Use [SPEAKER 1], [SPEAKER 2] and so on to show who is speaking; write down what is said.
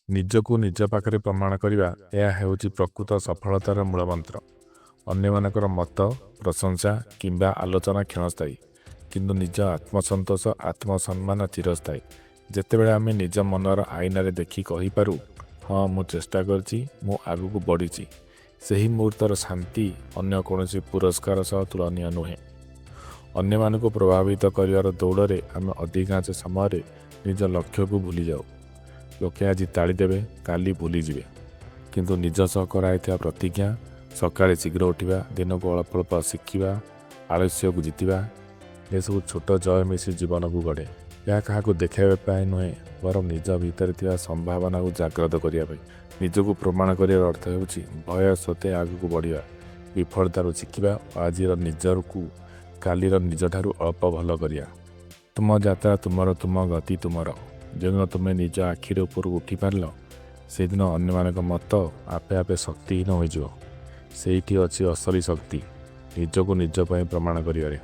[SPEAKER 1] ନିଜକୁ ନିଜ ପାଖରେ ପ୍ରମାଣ କରିବା ଏହା ହେଉଛି ପ୍ରକୃତ ସଫଳତାର ମୂଳମନ୍ତ୍ର। ଅନ୍ୟମାନଙ୍କର ମତ, ପ୍ରଶଂସା କିମ୍ବା ଆଲୋଚନା କ୍ଷଣସ୍ଥାୟୀ, କିନ୍ତୁ ନିଜ ଆତ୍ମସନ୍ତୋଷ, ଆତ୍ମସମ୍ମାନ ଚିରସ୍ଥାୟୀ। ଯେତେବେଳେ ଆମେ ନିଜ ମନର ଆଇନାରେ ଦେଖି କହିପାରୁ, ହଁ ମୁଁ ଚେଷ୍ଟା କରିଛି, ମୁଁ ଆଗକୁ ବଢ଼ିଛି, ସେହି ମୁହୂର୍ତ୍ତର ଶାନ୍ତି ଅନ୍ୟ କୌଣସି ପୁରସ୍କାର ସହ ତୁଳନୀୟ ନୁହେଁ। ଅନ୍ୟମାନଙ୍କୁ ପ୍ରଭାବିତ କରିବାର ଦୌଡ଼ରେ ଆମେ ଅଧିକାଂଶ ସମୟରେ ନିଜ ଲକ୍ଷ୍ୟକୁ ଭୁଲିଯାଉ। ଲୋକେ ଆଜି ତାଳି ଦେବେ, କାଲି ଭୁଲିଯିବେ, କିନ୍ତୁ ନିଜ ସହ କରାଯାଇଥିବା ପ୍ରତିଜ୍ଞା, ସକାଳେ ଶୀଘ୍ର ଉଠିବା, ଦିନକୁ ଅଳ୍ପ ଅଳ୍ପ ଶିଖିବା, ଆଳସ୍ୟକୁ ଜିତିବା, ଏସବୁ ଛୋଟ ଜୟ ମିଶି ଜୀବନକୁ ଗଢ଼େ। ଏହା କାହାକୁ ଦେଖାଇବା ପାଇଁ ନୁହେଁ, ବରଂ ନିଜ ଭିତରେ ଥିବା ସମ୍ଭାବନାକୁ ଜାଗ୍ରତ କରିବା ପାଇଁ। ନିଜକୁ ପ୍ରମାଣ କରିବାର ଅର୍ଥ ହେଉଛି ଭୟ ସତ୍ତ୍ୱେ ଆଗକୁ ବଢ଼ିବା, ବିଫଳତାରୁ ଶିଖିବା ଓ ଆଜିର ନିଜକୁ କାଲିର ନିଜଠାରୁ ଅଳ୍ପ ଭଲ କରିବା। ତୁମ ଯାତ୍ରା ତୁମର, ତୁମ ଗତି ତୁମର। ଯେଉଁଦିନ ତୁମେ ନିଜ ଆଖିର ଉପରକୁ ଉଠିପାରିଲ, ସେଦିନ ଅନ୍ୟମାନଙ୍କ ମତ ଆପେ ଆପେ ଶକ୍ତିହୀନ ହୋଇଯିବ। ସେଇଠି ଅଛି ଅସଲି ଶକ୍ତି, ନିଜକୁ ନିଜ ପାଇଁ ପ୍ରମାଣ କରିବାରେ।